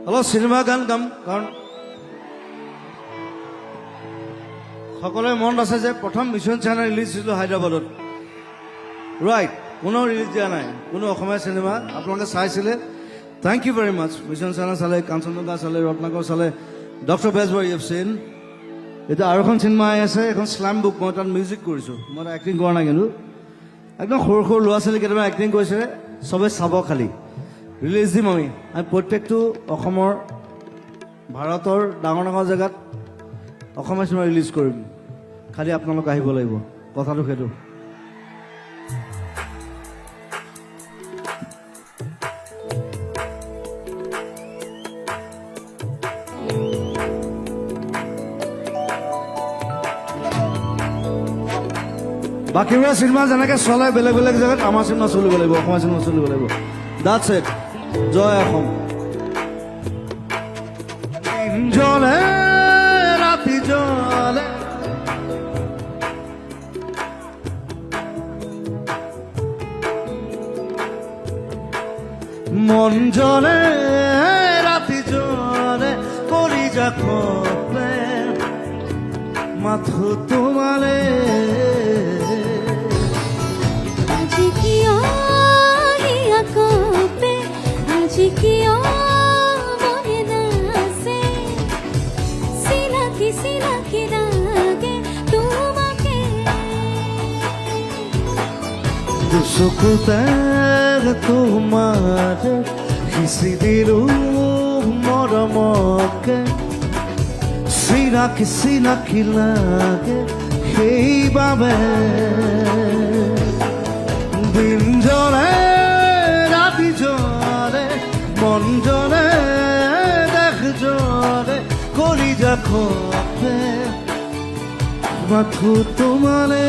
অলপ চিনেমা গান গাম, কাৰণ সকলোৰে মনত আছে যে প্ৰথম মিছন চাইনা ৰিলিজ হৈছিল হায়দৰাবাদত, ৰাইট? কোনো ৰিলিজ দিয়া নাই, কোনো অসমীয়া চিনেমা। আপোনালোকে চাইছিলে, thank you very much. Mission China চালে, কাঞ্চনজংঘা চালে, ৰত্নাকৰ চালে, ডক্টৰ বেজবাৰী ইউ হেভ চিন। এতিয়া আৰু এখন চিনেমা আহি আছে, এখন শ্লাম বুক। মই তাত মিউজিক কৰিছোঁ, মই তাত এক্টিং কৰা নাই, কিন্তু একদম সৰু সৰু ল'ৰা ছোৱালী কেইটামান এক্টিং কৰিছে। চবে চাব, খালি ৰিলিজ দিম আমি প্ৰত্যেকটো অসমৰ, ভাৰতৰ ডাঙৰ ডাঙৰ জেগাত অসমীয়া চিনেমা ৰিলিজ কৰিম। খালি আপোনালোক আহিব লাগিব, কথাটো সেইটো। বাকীবোৰে চিনেমা যেনেকৈ চলে বেলেগ বেলেগ জেগাত, আমাৰ চিনেমা চলিব লাগিব, অসমীয়া চিনেমা চলিব লাগিব। That's it. জয় অসম। জলে ৰাতি জলে, মন জলে ৰাতি জলে, কৰি যা কপে মাথো তোমালে। চকুতে তোমাৰ সিঁচি দিলো মৰমকে, চিনাকি চিনাকি লাগে সেইবাবে। দিন জলে ৰাতি জলে, মন জলে দেখ জলে, কৰি যা খপে মাথো তোমালে।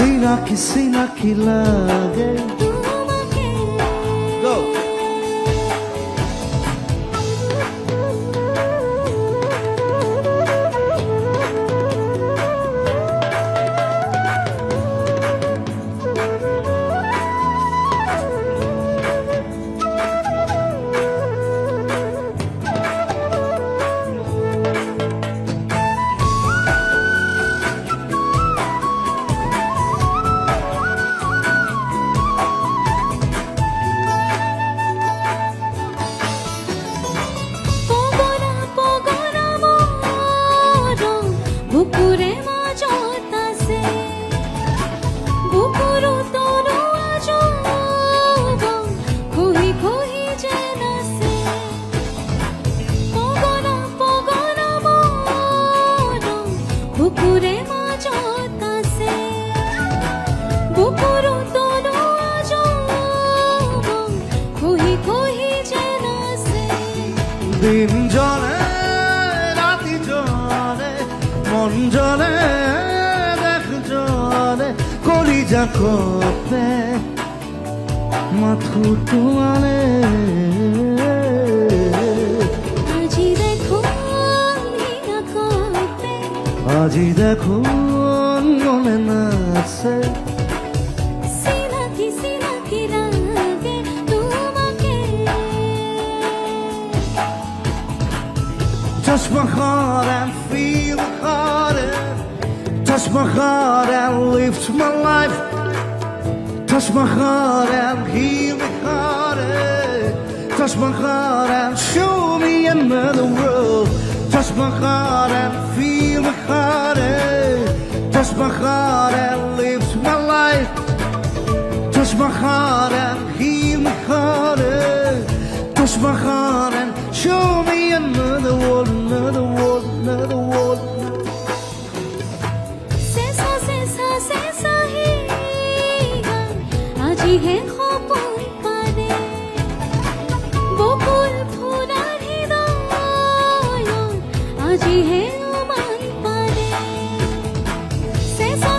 Sinaki sinaki lage. Go. দিন জলে রাতি জলে, মন জলে দেখ জলে, করি যা কপে মাথো তোমালে। আজি দেখো কপে, আজি দেখো মনে নাচে, সিনাকি সিনাকি লাগে তোমাকে। Touch my heart and feel my heart, touch my heart and lift my life, touch my heart and heal my heart, touch my heart and show me another world, touch my heart and feel my heart, touch my heart and lift my life, touch my heart and heal my heart, touch my heart and show me another world, another world, another world. है उमन पारे सेसा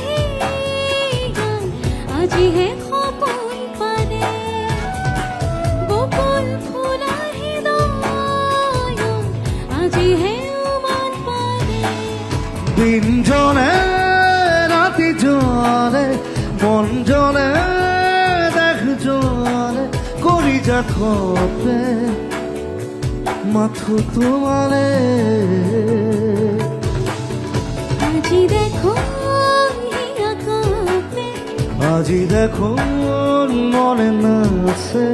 ही गान আজি है খপন পারে বকুল ফুলা হৃদয় আজি হে উমন পারে দিন জলে রাতি জলে মন জলে দেখ জলে করি যা খপে মাথু তোমারে আজি দেখো হিয়া কাঁপে আজি দেখো মনে নাচে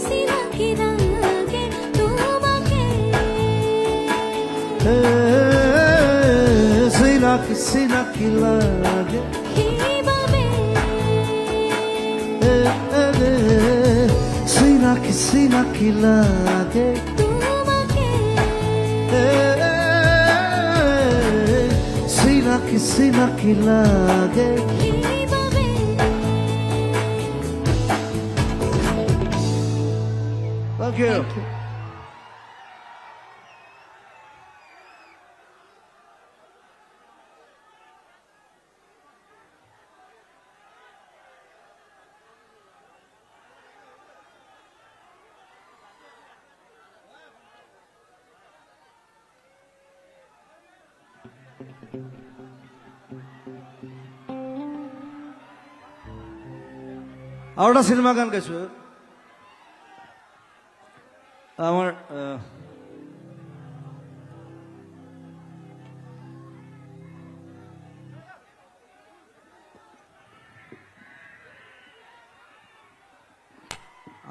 সিনাকি লাগে তোমাকে সিনাকি লাগে কিভাবে সিনাকি লাগে তোমাকে সিনাকি লাগে কিভাবে Thank you. আর একটা সিনেমা গান গাইছো আমার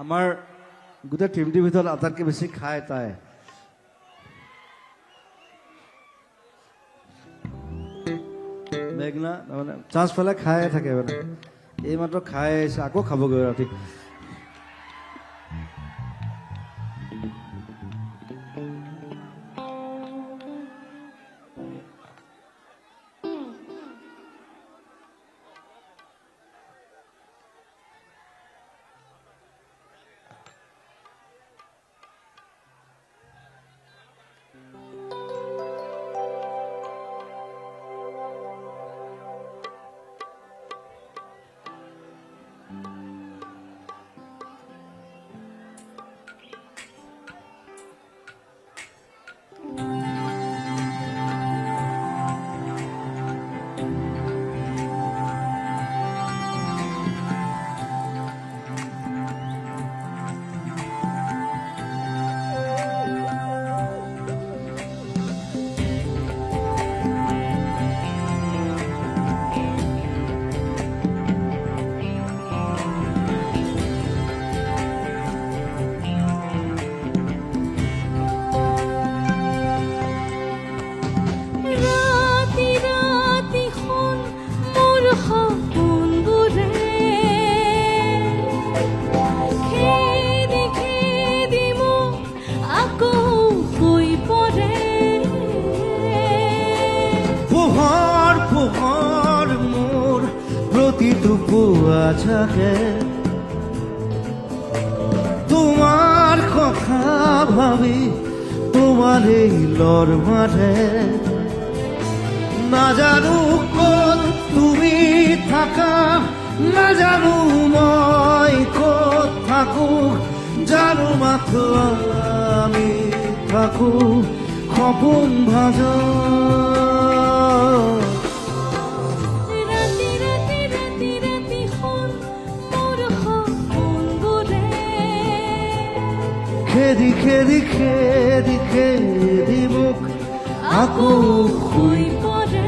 আমাৰ গোটেই টিমটিৰ ভিতৰত আটাইতকৈ বেছি খায় তাই মেঘনা তাৰমানে চান্স পালে খায়ে থাকে মানে এই মাত্ৰ খাই আহিছে আকৌ খাবগৈ ৰাতি থাকে তোমার কথা ভাবি তোমার এই লর মাঠে না জানো কোন তুমি থাকা না জানো মই কোত থাকো জানো মাত্র আমি থাকো সপোন ভাজা খেদি মোক আকৌ শুই পৰে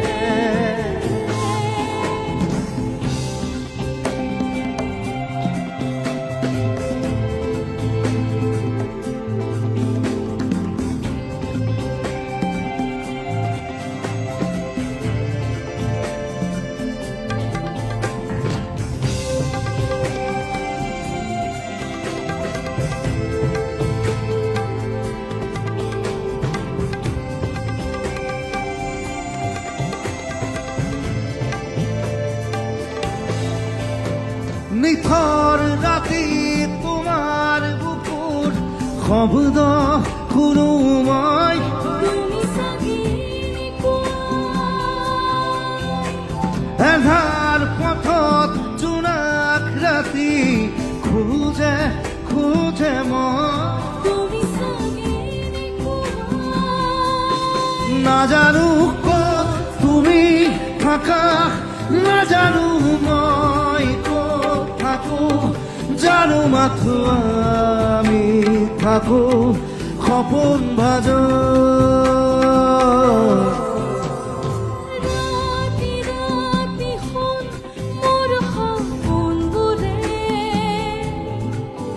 নিথর রাতি তোমার বুকুর শব্দ শুনো মই তুমি চাগে এধাৰ পথত জোনাক ৰাতি খোজে খোজে মই তুমি চাগে নাজানো ক'ত তুমি থাকা নাজানো মই ক'ত থাকো জানো মাথো আমি থাকো সপোন ভাজ ৰাতি ৰাতি শুন মোৰ সপোনবোৰে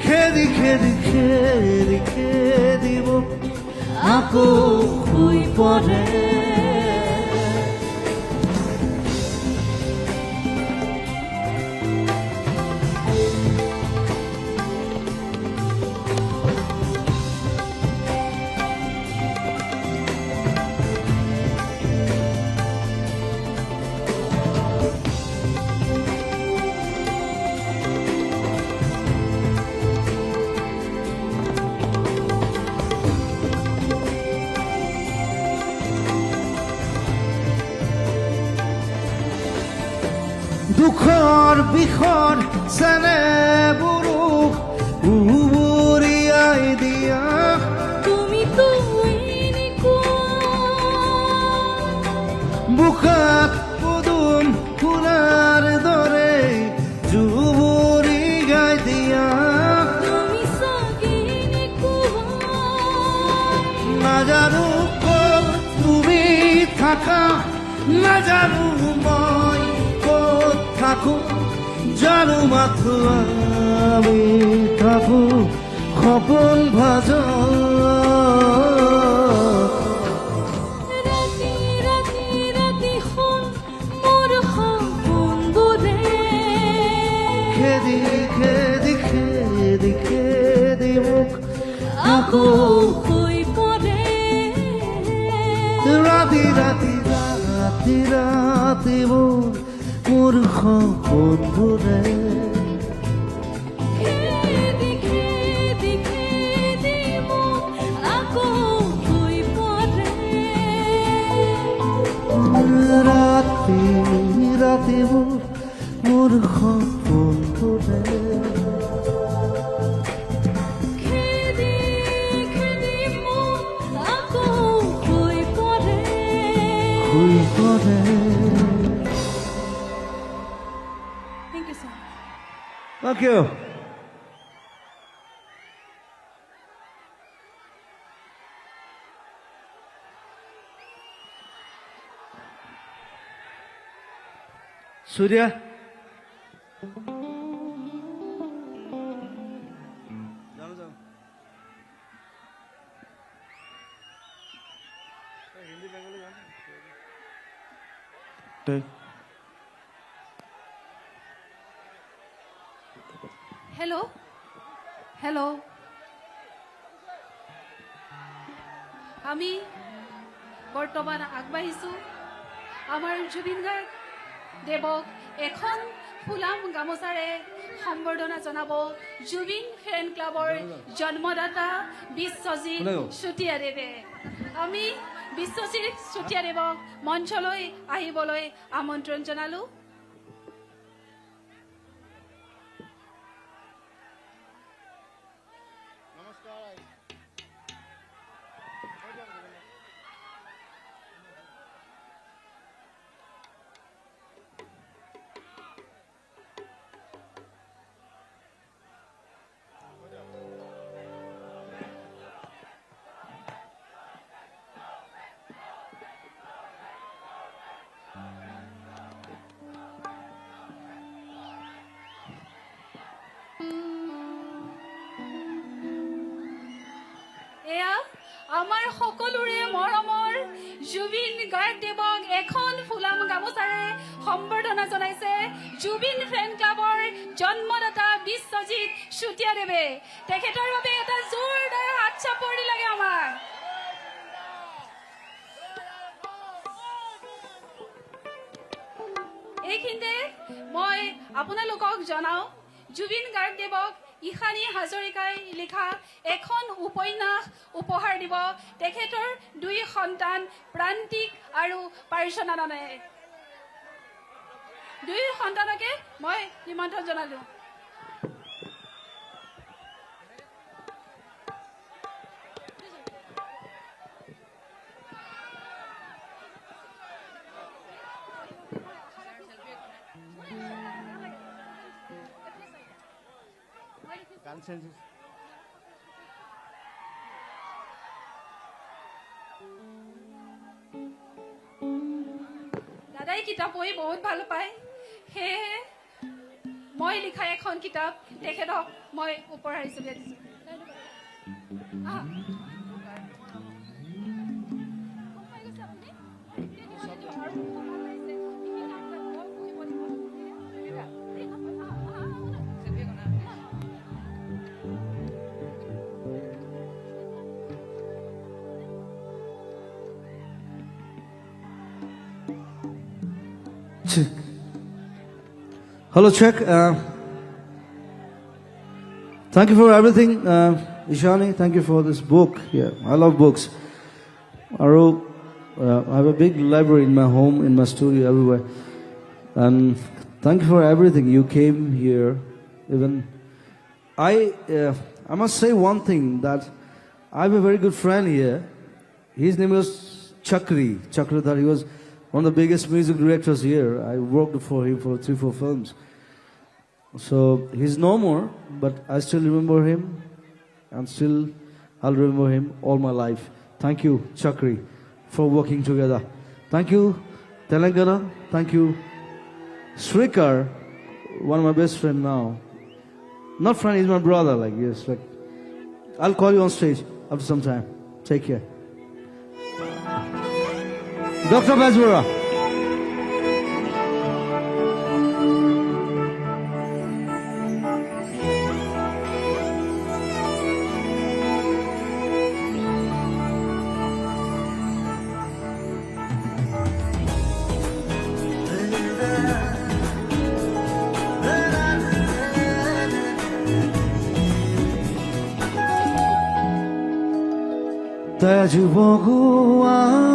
খেদি খেদি খেদি খেদি মোক আকৌ শুই পৰে দুখৰ বিষৰ চেনে বুৰুক উবুৰিয়াই দিয়া তুমি তো এনেকুৱা বুকাত পদুম ফুলাৰ দৰে জুবুৰি গাই দিয়া তুমি চাগে নাজানো ক'ত তুমি থাকা নাজানো মই ক'ত থাকো জানো মাথো আমি থাকো সপোন ভাজ ৰাতি ৰাতি ৰাতি শুন মোৰ সপোনবোৰে খেদি খেদি খেদি খেদি মোক আকৌ হৈ পৰে ৰাতি ৰাতি ৰাতি ৰাতি মোৰ সপোনবোৰে খেদি খেদি খেদি মোক আকৌ হৈ পৰে ৰাতি ৰাতি মোৰ সপোনবোৰে খেদি খেদি মোক আকৌ হৈ পৰে শুই পৰে Thank you so much. Thank you. Surya. Hello. Hello. আমি বৰ্তমান আগবাঢ়িছোঁ আমাৰ জুবিন গাৰ্গ দেৱক এখন ফুলাম গামোচাৰে সম্বৰ্ধনা জনাব জুবিন ফেন ক্লাবৰ জন্মদাতা বিশ্বজিৎ চুতীয়াদেৱে আমি বিশ্বজিৎ চুতীয়াদেৱক মঞ্চলৈ আহিবলৈ আমন্ত্ৰণ জনালোঁ এয়া আমাৰ সকলোৰে মৰমৰ জুবিন গাৰ্গ দেৱক এখন ফুলাম গামোচাৰে সম্বৰ্ধনা জনাইছে জুবিন ফেন ক্লাবৰ জন্মদাতা বিশ্বজিৎ চুতীয়াদেৱে তেখেতৰ বাবে এটা জোৰদাৰ হাত চাপৰি লাগে আমাৰ এইখিনিতে মই আপোনালোকক জনাওঁ জুবিন গাৰ্গ দেৱক ইশানী হাজৰিকাই লিখা এখন উপন্যাস উপহাৰ দিব তেখেতৰ 2 সন্তান প্ৰান্তিক আৰু পাৰ্শ্বনাননে 2 সন্তানকে মই নিমন্ত্ৰণ জনালো দাদাই কিতাপ পঢ়ি বহুত ভাল পায় সেয়ে মই লিখা এখন কিতাপ তেখেতক মই উপহাৰ হিচাপে দিছো Check. Hello, check. Thank you for everything, Ishani. Thank you for this book. Yeah, I love books. I have a big library in my home, in my studio, everywhere. And thank you for everything. You came here. Even I must say one thing that I have a very good friend here. His name was Chakradhar. He was one of the biggest music directors here. I worked for him for 3-4 films. So he's no more, but I still remember him, and still I'll remember him all my life. Thank you, Chakri, for working together. Thank you, Telangana. Thank you, Srikar, one of my best friend now. Not friend, he's my brother. I'll call you on stage after some time. Take care. Dr. Bazura. Taji Bhagwan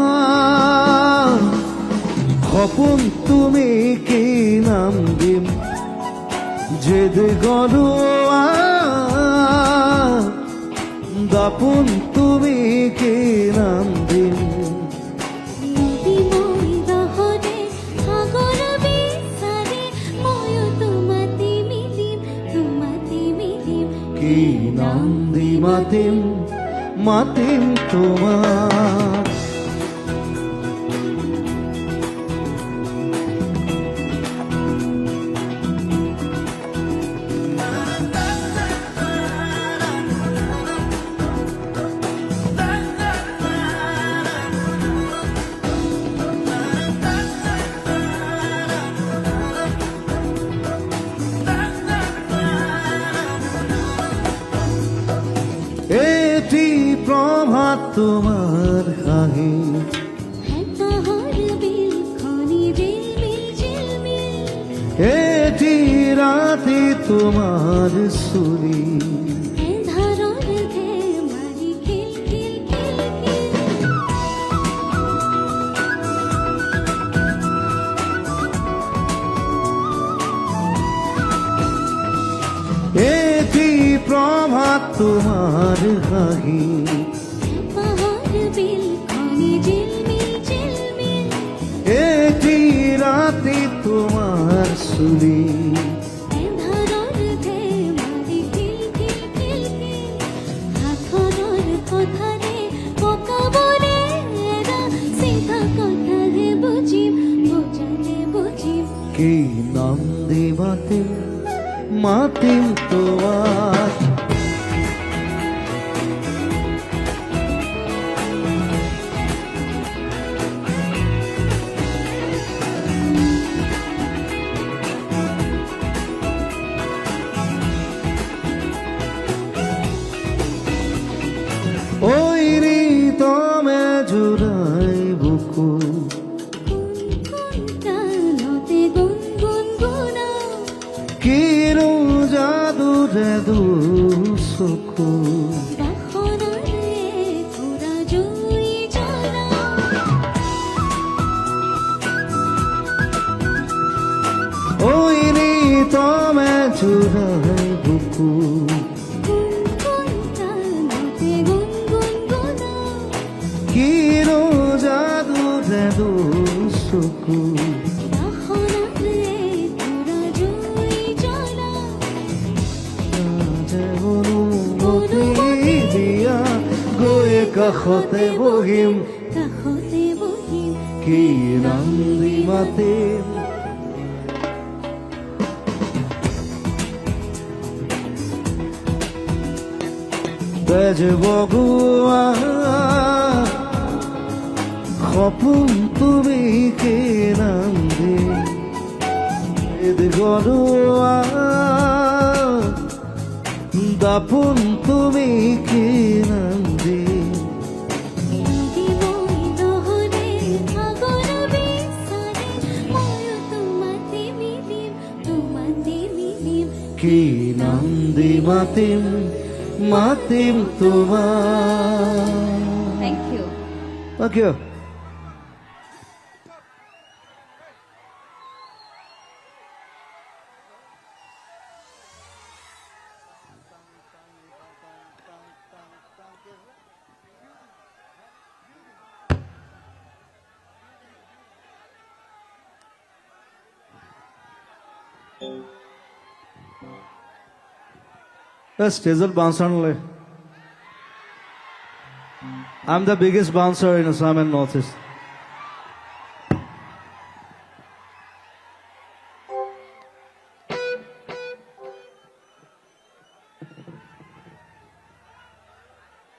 সপোন তুমি কি নাম দিম যেদে গলোয়া দাপোন তুমি কি নাম দিম কি নাম দি মাতিম তোমার এটি প্রভাত তোমার হাহি এটি রাতে তোমার সুরি এটি প্রভাত তোমার হাহি এটি রাতে তোমার সুরি কি নাম দেবাতে মাতিম তোমার ওই রিতমে জুড়াই বুকু কিরু জাদু রে দু চুৰাই বুকু কিনো যাদু যাদু চকু অনুমতি দিয়া গৈ কাষতে বহিম কি নাম দি মাতিম তেজ বগুৱা সপোন তুমি কি নাম দিম গৰুৱা দাপোন তুমি কি নাম দিম কি নাম দি মাতিম মাতিম তোমাৰ Thank you. Thank you. Stage bouncer only. I'm the biggest bouncer in Assam and Northeast.